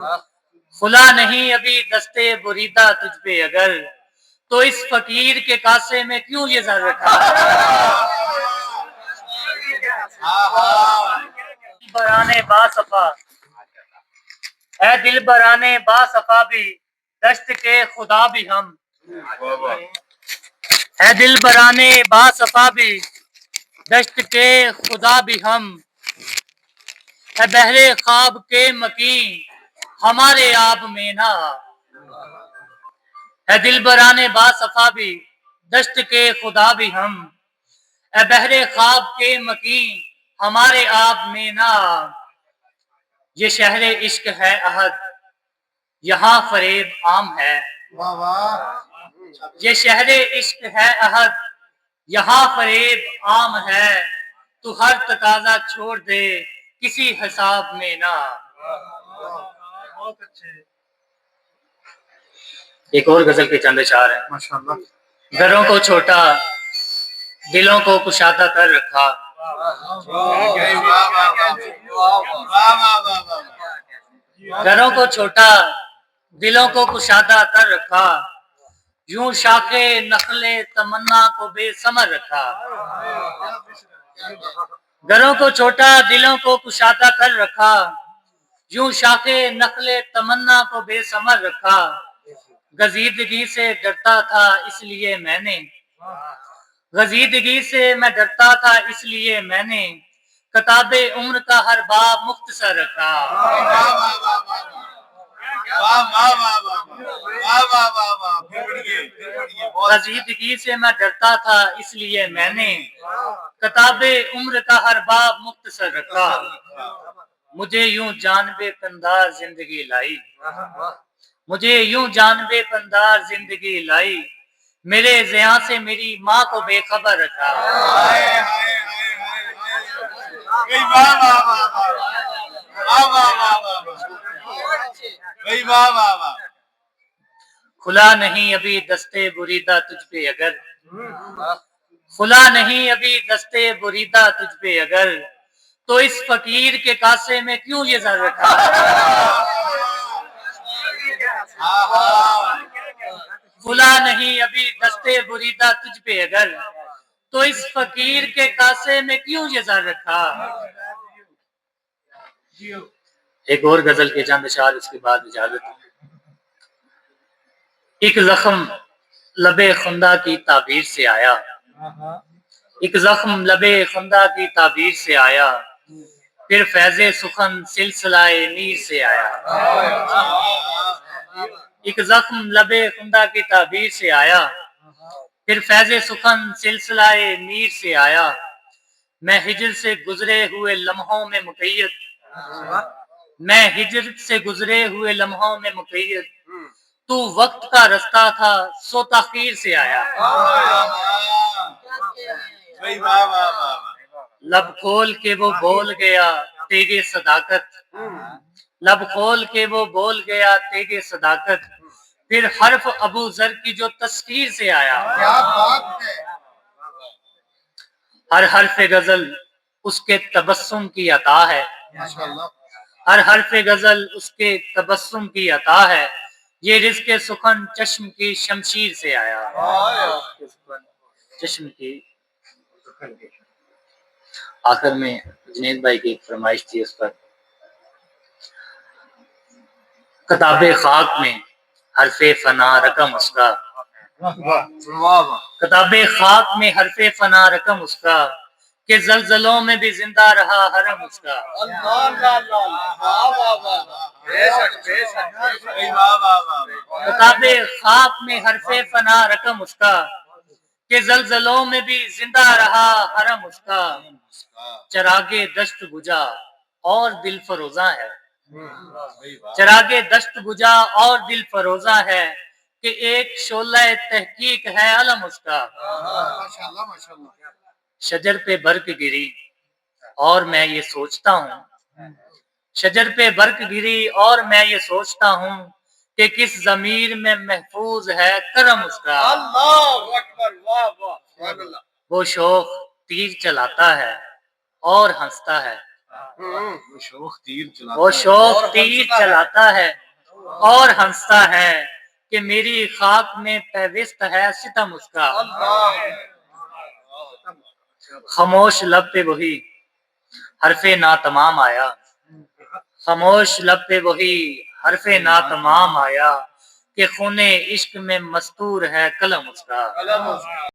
کھلا نہیں ابھی دستے بریدہ تجھ پہ اگر، تو اس فقیر کے کاسے میں کیوں یہ زر رکھا؟ برانے با صفا، اے دل برانے با صفا بھی، دشت کے خدا بھی ہم، اے دل برانے با صفا بھی، دشت کے خدا بھی ہم، اے بحر خواب کے مکین ہمارے آپ میں نہ، اے دل برانے با صفا بھی، دشت کے خدا بھی ہم، اے بحر خواب کے مکین ہمارے آپ میں نہ، یہ شہر عشق ہے احد یہاں فریب عام ہے، یہ شہر عشق ہے احد یہاں فریب عام ہے، تو ہر تقاضا چھوڑ دے کسی حساب میں نہ۔ ایک اور غزل کے چند اشعار ہیں۔ گھروں کو چھوٹا دلوں کو کشادہ کر رکھا، گھروں کو چھوٹا دلوں کو کشادہ کر رکھا، یوں شاخ نخل تمنا کو بے ثمر رکھا، گھروں کو چھوٹا دلوں کو کشادہ کر رکھا، یوں شاخ نخل تمنا کو بے ثمر رکھا، گزیدگی سے ڈرتا تھا اس لیے میں نے، گزیدگی سے میں ڈرتا تھا اس لیے میں نے کتاب عمر کا ہر باب مختصر رکھا۔ گزیدگی سے میں ڈرتا تھا اس لیے میں نے کتاب عمر کا ہر باب مختصر رکھا، مجھے یوں جانبے پندار زندگی لائی، مجھے یوں جانبے پندار زندگی لائی، میرے زیاں سے میری ماں کو بے خبر رکھا۔ کھلا نہیں ابھی دستے بریدہ تجھ پہ اگر، کھلا نہیں ابھی دستے بریدہ تجھ پہ اگر، تو اس فقیر کے کاسے میں کیوں یہ زر رکھا؟ کھلا نہیں ابھی دستے بریدہ تجھ پہ اگر، تو اس فقیر کے کاسے میں کیوں یہ زر رکھا؟ ایک اور غزل کے چند اشعار اس کے بعد اجازت۔ ایک زخم لبے خندہ کی تعبیر سے آیا، ایک زخم لبے خندہ کی تعبیر سے آیا، پھر فیض سخن سلسلہ میر سے آیا، ایک زخم لبے خندہ کی تعبیر سے آیا، پھر فیض سخن سلسلہ میر سے آیا، میں ہجر سے گزرے ہوئے لمحوں میں مقید، میں ہجر سے گزرے ہوئے لمحوں میں مقید، تو وقت کا رستہ تھا سو تاخیر سے آیا، لب کھول کے وہ بول گیا تیغِ صداقت، لب کھول کے وہ بول گیا تیغِ صداقت، پھر حرف ابو ذر کی جو تذکیر سے آیا، ہر حرف غزل اس کے تبسم کی عطا ہے، ہر حرف غزل اس کے تبسم کی عطا ہے، یہ رزق سخن چشم کی شمشیر سے آیا، چشم کی۔ آخر میں جنید بھائی کی ایک فرمائش تھی اس پر، کتاب خاک میں حرف فنا رقم اس کا، کتاب خاک میں حرف فنا رقم اس کا، کہ زلزلوں میں بھی زندہ رہا حرم اس کا، کتاب خاک میں حرف فنا رقم اس کا، کہ زلزلوں میں بھی زندہ رہا حرم اس کا، چراغ دشت بجھا اور دل فروزاں ہے، چراغ دشت بجھا اور دل فروزاں ہے، کہ ایک شعلہ تحقیق ہے علم اس کا، شجر پہ برق گری اور میں یہ سوچتا ہوں، شجر پہ برق گری اور میں یہ سوچتا ہوں، کہ کس ضمیر میں محفوظ ہے کرم اس کا، وہ شوخ تیر چلاتا ہے اور ہنستا ہے، وہ شوق تیر چلاتا ہے اور ہنستا ہے کہ میری خاک میں پیوست ہے ستم اس کا. خاموش لب پہ وہی حرف ناتمام آیا. خاموش لب پہ وہی حرف ناتمام آیا کہ خون عشق میں مستور ہے قلم اس کا.